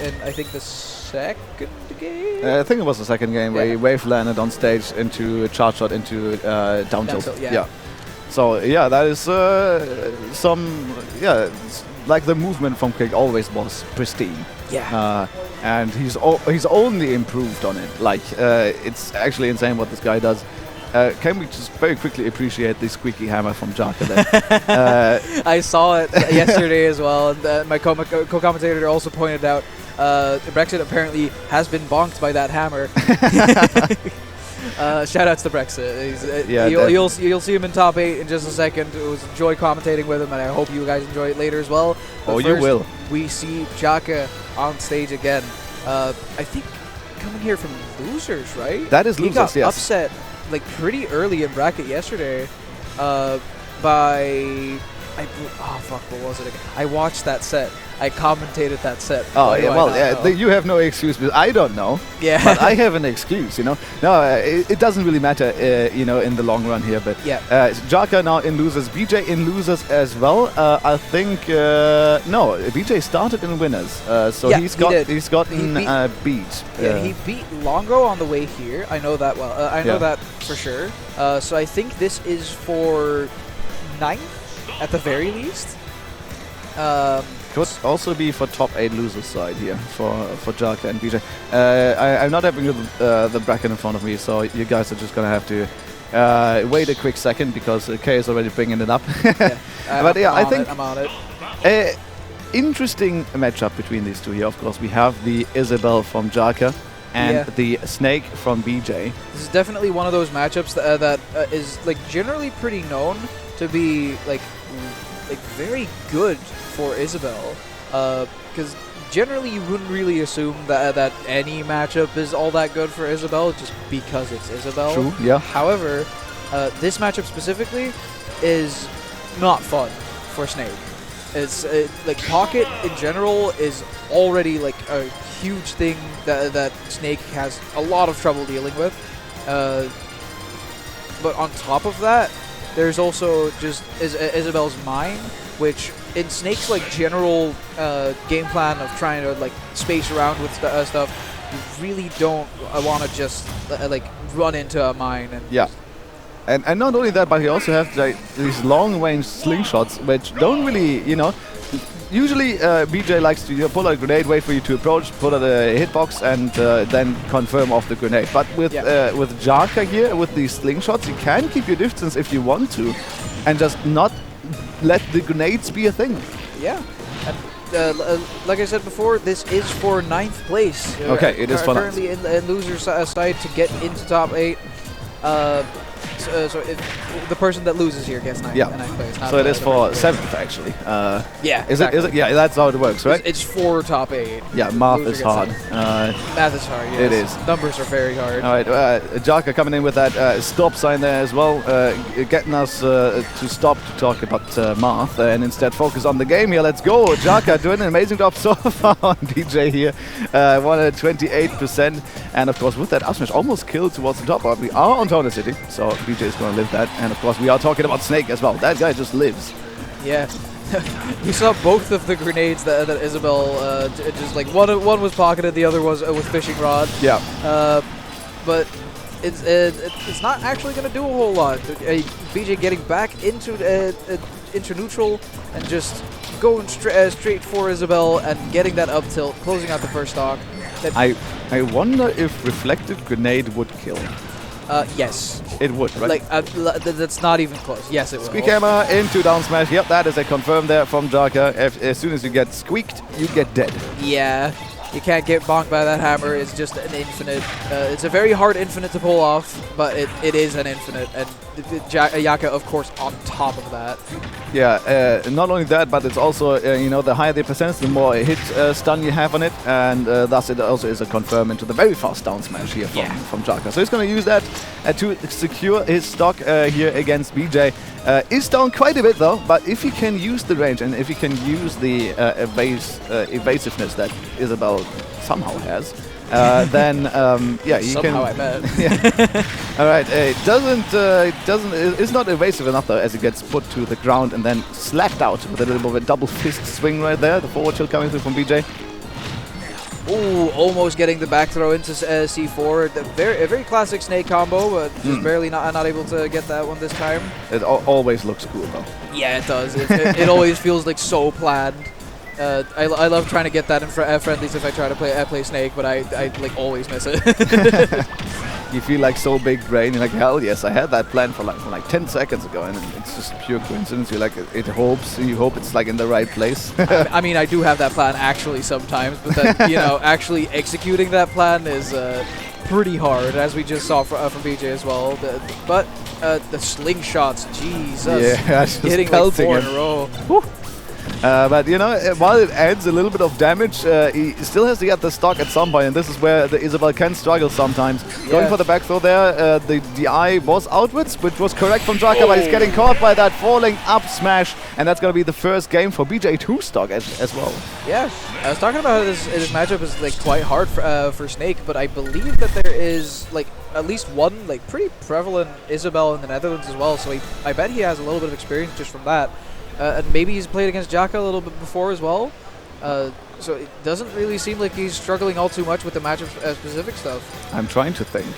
in, I think, the second game? I think it was the second game where he wave landed on stage into a charge shot into down tilt. Yeah. So yeah, that is like the movement from Kick always was pristine. Yeah. And he's only improved on it. Like it's actually insane what this guy does. Can we just very quickly appreciate the squeaky hammer from Jaka then? I saw it yesterday as well, and my co-commentator also pointed out Brexit apparently has been bonked by that hammer. Shout outs to Brexit. You'll see him in top 8 in just a second. It was a joy commentating with him, and I hope you guys enjoy it later as well. But you will. We see Jaka on stage again. I think coming here from losers, right? That is losers, he got upset like pretty early in bracket yesterday by what was it again? I watched that set. I commentated that set. Oh yeah, well you have no excuse because I don't know. Yeah. But I have an excuse, you know. No, it doesn't really matter, you know, in the long run here. But Jaka now in losers, BeJay in losers as well. I think no, BeJay started in winners, so he's gotten beat. Yeah, he beat Longo on the way here. I know that well. I know that for sure. So I think this is for 9th at the very least. Could also be for top 8 losers side here for Jaka and BeJay. I'm not having the bracket in front of me, so you guys are just gonna have to wait a quick second because Kay is already bringing it up. But yeah, I think I'm on it. Interesting matchup between these two here. Of course, we have the Isabelle from Jaka and the Snake from BeJay. This is definitely one of those matchups that is like generally pretty known to be like very good for Isabelle, because generally you wouldn't really assume that any matchup is all that good for Isabelle just because it's Isabelle. True, yeah. However, this matchup specifically is not fun for Snake. It's like Pocket in general is already like a huge thing that Snake has a lot of trouble dealing with, but on top of that, there's also just Isabelle's mine, which in Snake's like general game plan of trying to like space around with stuff, you really don't want to just like run into a mine. And and not only that, but he also has like these long range slingshots, which don't really, you know. Usually BeJay likes to pull out a grenade, wait for you to approach, pull out a hitbox, and then confirm off the grenade. But with Jaka here, with these slingshots, you can keep your distance if you want to, and just not let the grenades be a thing. Yeah. And, like I said before, this is for 9th place. Okay, it is for currently in loser's side to get into top 8. So if the person that loses here gets 9th place. So it is for 7th, actually. Is it? Yeah, that's how it works, right? It's for top 8. Yeah, math is hard. Math is hard, yes. It is. Numbers are very hard. All right, Jaka coming in with that stop sign there as well, getting us to stop to talk about math and instead focus on the game here. Let's go. Jaka doing an amazing job so far on BeJay here. 128%. And of course, with that up smash, almost killed towards the top, but we are on Toner City, so BeJay is going to live that. And of course, we are talking about Snake as well. That guy just lives. Yeah. We saw both of the grenades that Isabelle just like one was pocketed, the other was with fishing rod. Yeah. But it's not actually going to do a whole lot. BeJay getting back into neutral and just going straight for Isabelle and getting that up tilt, closing out the first stock. I wonder if reflective grenade would kill. Yes. It would, right? Like that's not even close. Yes, it will. Squeak hammer into down smash. Yep, that is a confirm there from Jaka. As soon as you get squeaked, you get dead. Yeah. You can't get bonked by that hammer. It's just an infinite. It's a very hard infinite to pull off, but it is an infinite. And Jaka, of course, on top of that. Yeah, not only that, but it's also, you know, the higher the percentage, the more hit stun you have on it. And thus it also is a confirm into the very fast down smash here from Jaka. So he's going to use that to secure his stock here against BeJay. Is down quite a bit though, but if he can use the range and if he can use the evasiveness that Isabelle somehow has, then yeah, he somehow can. I bet. All right, it's not evasive enough though, as it gets put to the ground and then slapped out with a little bit of a double fist swing right there. The forward chill coming through from BeJay. Ooh, almost getting the back throw into C4. A very classic snake combo, but just barely not able to get that one this time. It always looks cool though. Yeah, it does. It always feels like so planned. I love trying to get that in friendlies if I try to play Snake, but I like always miss it. You feel like so big brain. You're like, hell yes, I had that plan for like 10 seconds ago, and it's just pure coincidence. You like you hope it's like in the right place. I mean, I do have that plan actually sometimes, but then, you know, actually executing that plan is pretty hard, as we just saw from BeJay as well. But the slingshots, Jesus, yeah, hitting like 4 in a row. Woo. But you know, while it adds a little bit of damage, he still has to get the stock at some point, and this is where the Isabelle can struggle sometimes. Yeah. Going for the back throw there, the DI was outwards, which was correct from Jaka, but he's getting caught by that falling up smash, and that's going to be the first game for BeJay 2 stock as well. Yeah, I was talking about this matchup is like quite hard for Snake, but I believe that there is like at least one like pretty prevalent Isabelle in the Netherlands as well, so I bet he has a little bit of experience just from that. And maybe he's played against Jaka a little bit before as well. So it doesn't really seem like he's struggling all too much with the matchup-specific stuff. I'm trying to think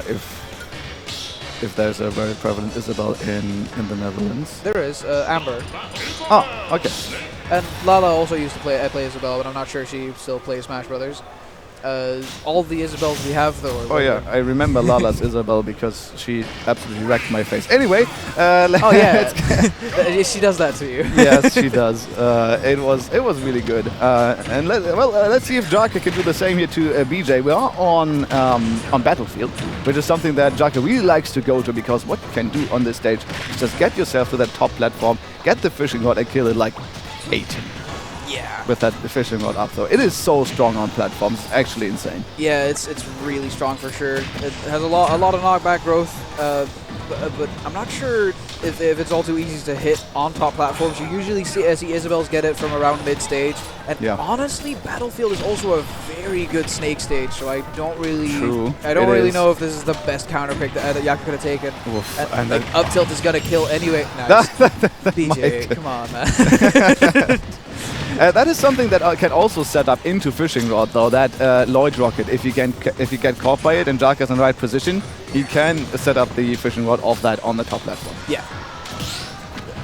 if there's a very prevalent Isabelle in the Netherlands. There is, Amber. Oh, okay. And Lala also used to play Isabelle, but I'm not sure she still plays Smash Brothers. All the Isabelles we have, though. Oh yeah, I remember Lala's Isabelle because she absolutely wrecked my face. Anyway, oh yeah, she does that to you. Yes, she does. It was really good. And let's see if Jaka can do the same here to BeJay. We are on Battlefield, which is something that Jaka really likes to go to, because what you can do on this stage is just get yourself to that top platform, get the fishing rod, and kill it like 8. Yeah. With that fishing rod up, though. It is so strong on platforms. It's actually insane. Yeah, it's really strong for sure. It has a lot of knockback growth, but I'm not sure if it's all too easy to hit on top platforms. You usually see Isabelles get it from around mid stage, and honestly, Battlefield is also a very good Snake stage. So I don't really know if this is the best counter pick that Jaka could have taken. And like, up tilt is gonna kill anyway. Nice. BeJay, come on, man. That is something that can also set up into fishing rod, though. That Lloyd rocket, if you get caught by it and Jaka's in the right position, he can set up the fishing rod off that on the top platform. Yeah.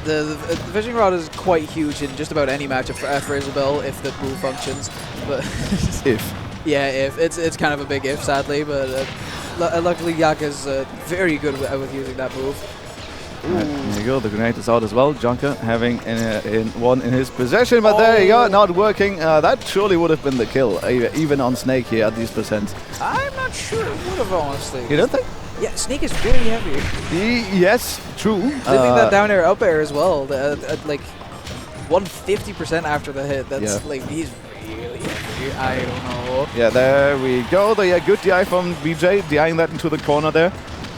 The fishing rod is quite huge in just about any matchup for Isabelle if the move functions. But yeah, it's kind of a big if, sadly. But luckily Jaka's very good with using that move. There you go, the grenade is out as well. Jaka having one in his possession, but there you go, not working. That surely would have been the kill, even on Snake here at these percents. I'm not sure it would have, honestly. You don't think? Yeah, Snake is very heavy. Yes, true. Living that down air, up air as well, like 150% after the hit. That's like, he's really heavy. I don't know. Yeah, there we go. Good DI from BeJay, DIing that into the corner there.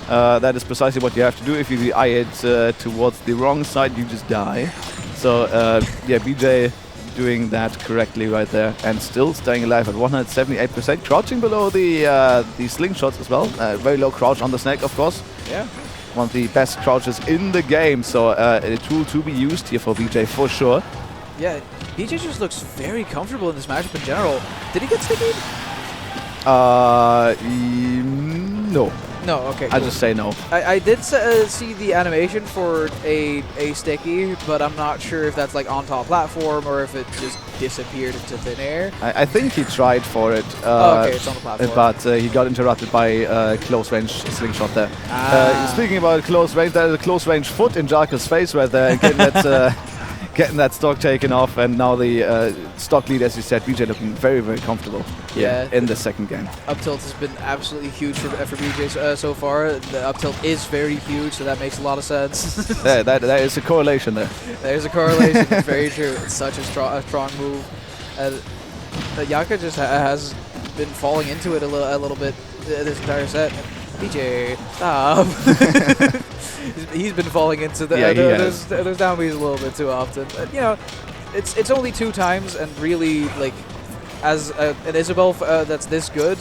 That is precisely what you have to do. If you DI it towards the wrong side, you just die. So yeah, BeJay doing that correctly right there, and still staying alive at 178%, crouching below the slingshots as well. Very low crouch on the Snake, of course. Yeah. One of the best crouches in the game, so a tool to be used here for BeJay for sure. Yeah, BeJay just looks very comfortable in this matchup in general. Did he get stickied? No. No, okay. Cool. I just say no. I did see the animation for a sticky, but I'm not sure if that's like on top platform or if it just disappeared into thin air. I think he tried for it. Okay, it's on the platform. But he got interrupted by a close range slingshot there. Speaking about close range, there's a close range foot in Jaka's face right there, getting that stock taken off, and now the stock lead, as you said, BeJay looking very, very comfortable in the second game. Up tilt has been absolutely huge for BeJay so far. The up tilt is very huge, so that makes a lot of sense. There is a correlation there. There's a correlation, very true. It's such a strong move. Jaka just has been falling into it a little bit this entire set. BeJay, stop. He's been falling into those down Bs a little bit too often. But, you know, it's only 2 times, and really, like, as an Isabelle that's this good,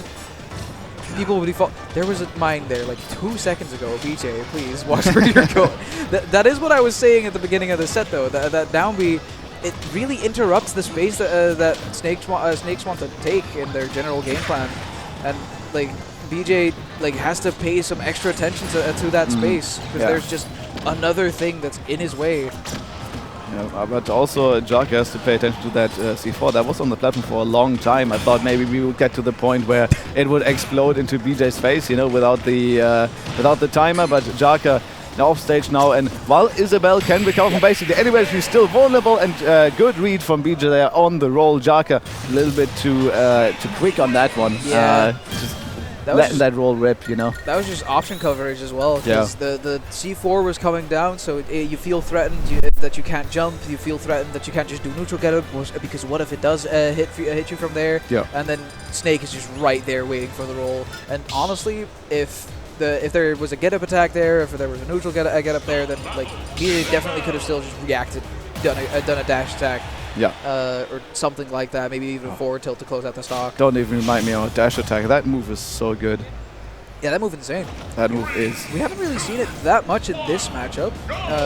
people would be there was a mine there like 2 seconds ago. BeJay, please watch where you're going. That is what I was saying at the beginning of the set, though. That down B it really interrupts the space that Snakes want to take in their general game plan, and like BeJay like has to pay some extra attention to that space because there's just another thing that's in his way. Yeah, but also Jaka has to pay attention to that C4. That was on the platform for a long time. I thought maybe we would get to the point where it would explode into BeJay's face, you know, without the timer. But Jaka now off stage now, and while Isabelle can recover from basically anywhere, she's still vulnerable. And good read from BeJay there on the roll. Jaka a little bit too quick on that one. Yeah. Just letting that roll rip, you know. That was just option coverage as well. Because the C4 was coming down, so you feel threatened that you can't jump. You feel threatened that you can't just do neutral get up, because what if it does hit you from there? Yeah. And then Snake is just right there waiting for the roll. And honestly, if there was a get up attack there, if there was a neutral get up there, then like BeJay definitely could have still just reacted, done a dash attack. Yeah. Or something like that, maybe even a forward tilt to close out the stock. Don't even remind me of a dash attack. That move is so good. Yeah, that move is insane. That move is. We haven't really seen it that much in this matchup.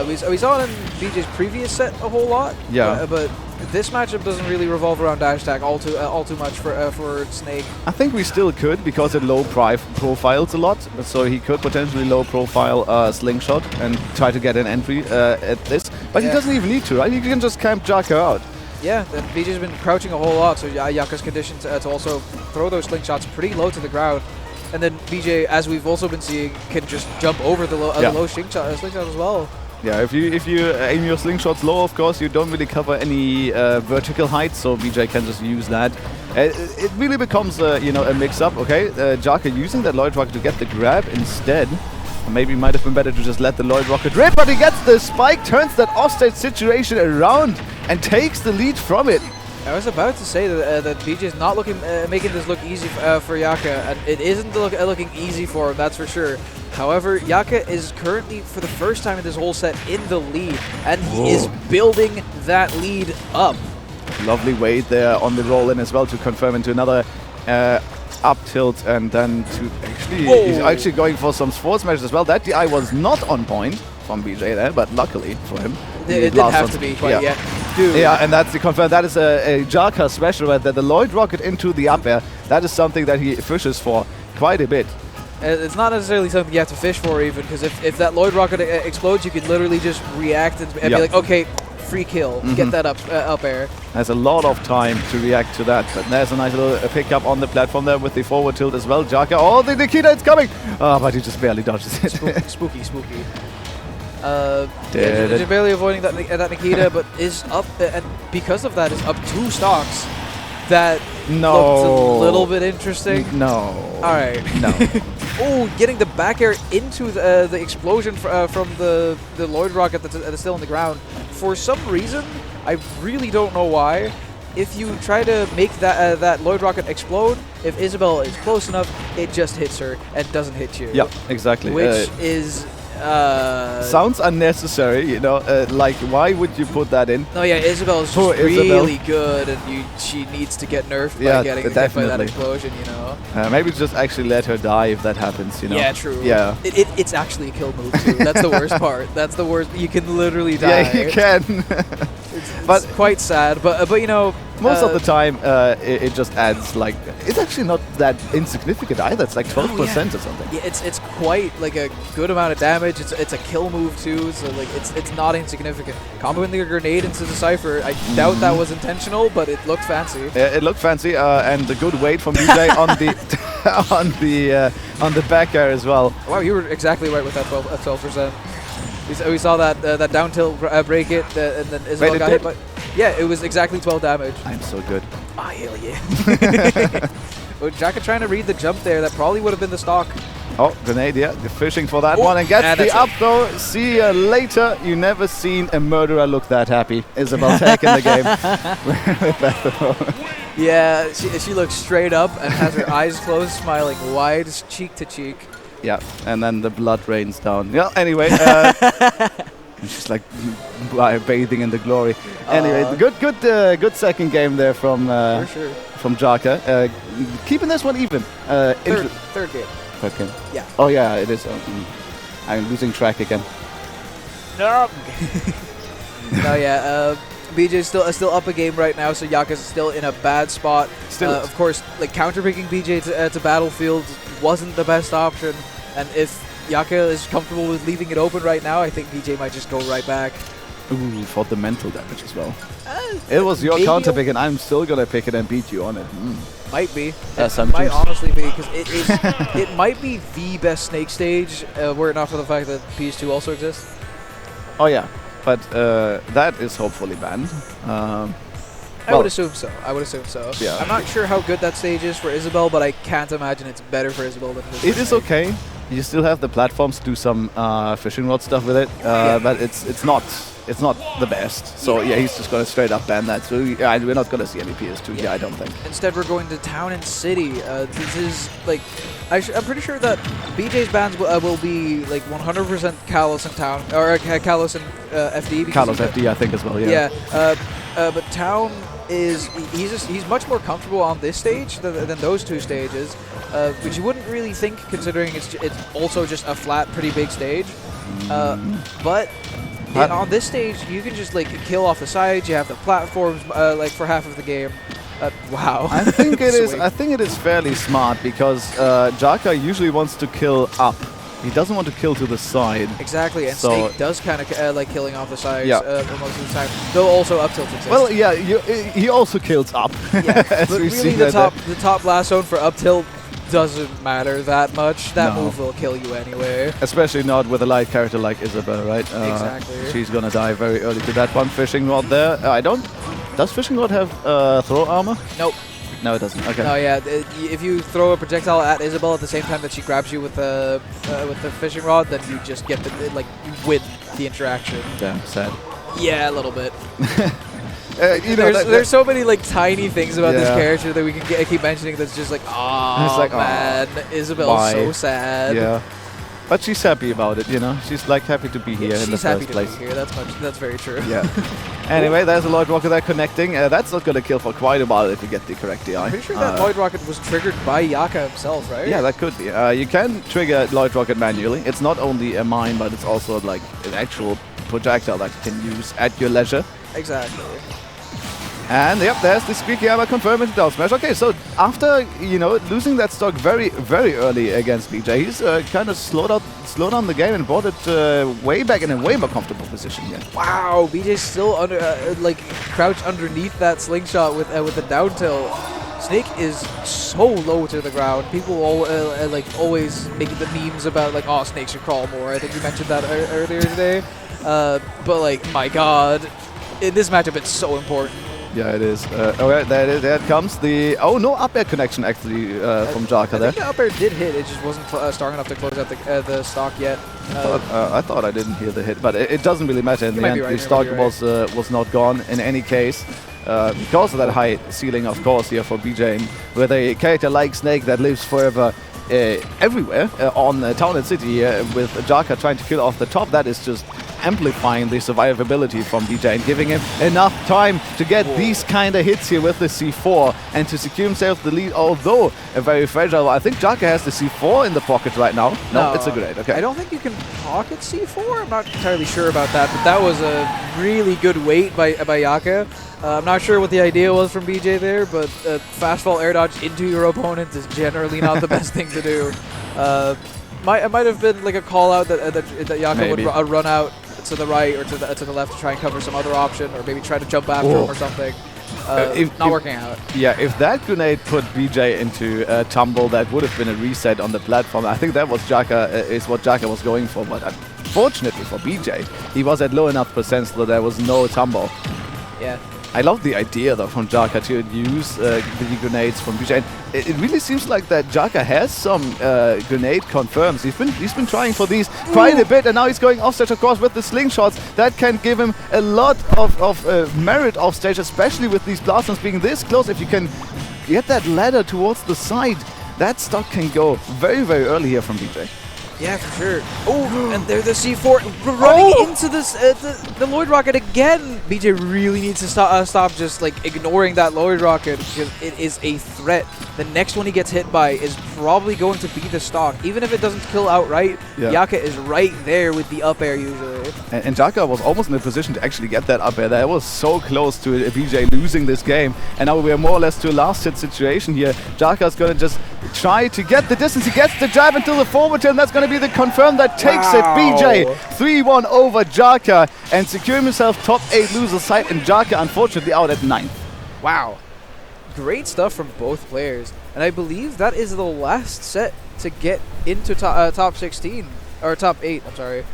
We saw it in BeJay's previous set a whole lot. Yeah. But this matchup doesn't really revolve around dash attack all too much for Snake. I think we still could, because it low profiles a lot. So he could potentially low profile slingshot and try to get an entry at this. But he doesn't even need to, right? He can just camp Jaka out. Yeah, and BeJay's been crouching a whole lot, so Jaka's conditioned to also throw those slingshots pretty low to the ground. And then BeJay, as we've also been seeing, can just jump over the low slingshot as well. Yeah, if you aim your slingshots low, of course, you don't really cover any vertical height, so BeJay can just use that. It really becomes a mix-up. Okay, Jaka using that Lloyd Rocket to get the grab instead. Maybe it might have been better to just let the Lloyd Rocket rip, but he gets the spike, turns that offstage situation around, and takes the lead from it. I was about to say that BeJay is not making this look easy for Jaka, and it isn't looking easy for him, that's for sure. However, Jaka is currently, for the first time in this whole set, in the lead, and he is building that lead up. Lovely wait there on the roll-in as well to confirm into another up tilt, and then to he's actually going for some sports measures as well. That DI was not on point from BeJay there, but luckily for him, it didn't have to be, but Dude. Yeah, and that's the confirm. That is a Jaka special, right there. The Lloyd Rocket into the up air. That is something that he fishes for quite a bit. It's not necessarily something you have to fish for, even, because if that Lloyd Rocket explodes, you can literally just react and be like, okay, free kill, get that up air. There's a lot of time to react to that, but there's a nice little pickup on the platform there with the forward tilt as well. Jaka, oh, the Nikita, it's coming! Oh, but he just barely dodges it. Spooky. Just barely avoiding that Nikita, but is up, and because of that, is up 2 stocks. That looks a little bit interesting. No. All right. No. Oh, getting the back air into the explosion from the Lloyd Rocket that's still on the ground. For some reason, I really don't know why. If you try to make that Lloyd Rocket explode, if Isabelle is close enough, it just hits her and doesn't hit you. Yeah, exactly. Which is... sounds unnecessary, you know, like why would you put that in? No, yeah, Isabelle's just really good, and she needs to get nerfed by getting hit by that explosion, you know. Maybe just actually let her die if that happens, you know. Yeah, true. Yeah. It's actually a kill move too. That's the worst part. That's the worst. You can literally die. Yeah, you can. It's quite sad, but you know, most of the time it just adds, like, it's actually not that insignificant either. It's like 12% or something. Yeah, it's quite like a good amount of damage. It's a kill move too, so like it's not insignificant. Comboing the grenade into the Cypher, I doubt that was intentional, but it looked fancy. Yeah, it looked fancy, and the good weight from BeJay on the back air as well. Wow, you were exactly right with that 12%. We saw that down tilt break it, and then Isabelle got hit by... Yeah, it was exactly 12 damage. I'm so good. Ah, hell yeah. Well, Jaka trying to read the jump there. That probably would have been the stock. Oh, grenade, yeah. They're fishing for that one and gets the up throw. See you later. You never seen a murderer look that happy. Isabelle taking the game. Yeah, she looks straight up and has her eyes closed, smiling wide, cheek to cheek. Yeah, and then the blood rains down. Yeah, anyway. She's like bathing in the glory. Anyway, good second game there from Jaka. Keeping this one even. Third game. Third game. Yeah. Oh yeah, it is. I'm losing track again. No. No, yeah. BeJay's still up a game right now, so Jaka's still in a bad spot. Of course, like counter-picking BeJay to Battlefield wasn't the best option, and if Jaka is comfortable with leaving it open right now, I think BeJay might just go right back. Ooh, for the mental damage as well. It was your counter pick, and I'm still gonna pick it and beat you on it. Might be. Yes, it might honestly be, because it might be the best Snake stage, were it not for the fact that PS2 also exists. Oh yeah, but that is hopefully banned. I would assume so. Yeah. I'm not sure how good that stage is for Isabelle, but I can't imagine it's better for Isabelle than it is. It is okay. You still have the platforms to do some fishing rod stuff with it, but it's not the best. So yeah, he's just gonna straight up ban that. So we're not gonna see any PS2 here, I don't think. Instead, we're going to Town and City. This is like, I'm pretty sure that BeJay's bans will be like 100% Kalos and Town, or Kalos and FD. Kalos FD, I think as well. Yeah. Yeah, but Town is he's much more comfortable on this stage than those two stages, which you wouldn't really think, considering it's also just a flat, pretty big stage. But on this stage, you can just like kill off the sides. You have the platforms like for half of the game. Wow. I think it is. I think it is fairly smart because Jaka usually wants to kill up. He doesn't want to kill to the side. Exactly, and Snake does kind of like killing off the sides most of the time. Though also up tilt exists. Well, yeah, he also kills up. Yeah, but really the top blast zone for up tilt doesn't matter that much. That move will kill you anyway. Especially not with a light character like Isabelle, right? Exactly. She's gonna die very early to that one. Fishing rod there. Does fishing rod have throw armor? Nope. No, it doesn't. Okay. No, yeah. If you throw a projectile at Isabelle at the same time that she grabs you with the fishing rod, then you just get you win the interaction. Damn, sad. Yeah, a little bit. There's so many like tiny things about this character that we can keep mentioning. That's just like, oh man, Isabelle's so sad. Yeah. But she's happy about it, you know. She's like happy to be here in the first place. She's happy to be here. That's very true. Yeah. Anyway, there's a Lloyd Rocket there connecting. That's not going to kill for quite a while if you get the correct DI. I'm pretty sure that Lloyd Rocket was triggered by Jaka himself, right? Yeah, that could be. You can trigger Lloyd Rocket manually. It's not only a mine, but it's also like an actual projectile that you can use at your leisure. Exactly. And yep, there's the squeaky hammer confirming the down smash. Okay, so after losing that stock very, very early against BeJay, he's kind of slowed down the game and brought it way back in a way more comfortable position here. Wow, BeJay's still under like crouched underneath that slingshot with the down tilt. Snake is so low to the ground. People always making the memes about like, oh, Snake should crawl more. I think you mentioned that earlier today. But like, my God, in this matchup, it's so important. Yeah, it is. Okay, there it comes. The no up air connection actually from Jaka there. I think the up air did hit. It just wasn't strong enough to close out the stock yet. I thought I didn't hear the hit, but it doesn't really matter in the end. The stock was not gone in any case. Because of that high ceiling, of course, here for BeJay, with a character like Snake that lives forever everywhere on Town and City with Jaka trying to kill off the top, that is just amplifying the survivability from BeJay and giving him enough time to get these kind of hits here with the C4 and to secure himself the lead, although a very fragile. I think Jaka has the C4 in the pocket right now. No, it's a grenade. Okay. I don't think you can pocket C4. I'm not entirely sure about that, but that was a really good wait by Jaka. I'm not sure what the idea was from BeJay there, but fast fall air dodge into your opponent is generally not the best thing to do. It might have been like a call out that Jaka would run out to the right or to the left to try and cover some other option, or maybe try to jump after him or something. Not working out. Yeah, if that grenade put BeJay into a tumble, that would have been a reset on the platform. I think that was what Jaka was going for, but unfortunately for BeJay, he was at low enough percent so there was no tumble. Yeah. I love the idea though from Jaka to use the grenades from BeJay. It really seems like that Jaka has some grenade confirms. He's been trying for these quite a bit, and now he's going offstage, of course, with the slingshots. That can give him a lot of merit offstage, especially with these blasters being this close. If you can get that ladder towards the side, that stock can go very, very early here from BeJay. Yeah, for sure. Oh, and there's the C4 running into this the Lloyd Rocket again. BeJay really needs to stop just like ignoring that Lloyd Rocket because it is a threat. The next one he gets hit by is probably going to be the stock. Even if it doesn't kill outright, Jaka is right there with the up air usually. And Jaka was almost in a position to actually get that up air there. It was so close to BeJay losing this game. And now we are more or less to a last hit situation here. Jaka's going to just try to get the distance. He gets the jab until the forward tilt, and that's going to be the confirm that takes it. BeJay 3-1 over Jaka and securing himself top 8 loser side, and Jaka unfortunately out at 9th. Wow. Great stuff from both players. And I believe that is the last set to get into top 16. Or top 8, I'm sorry.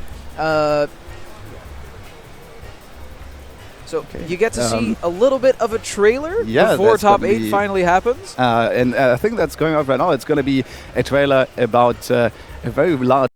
So you get to see a little bit of a trailer before top 8 finally happens. And I think that's going on right now. It's going to be a trailer about a very large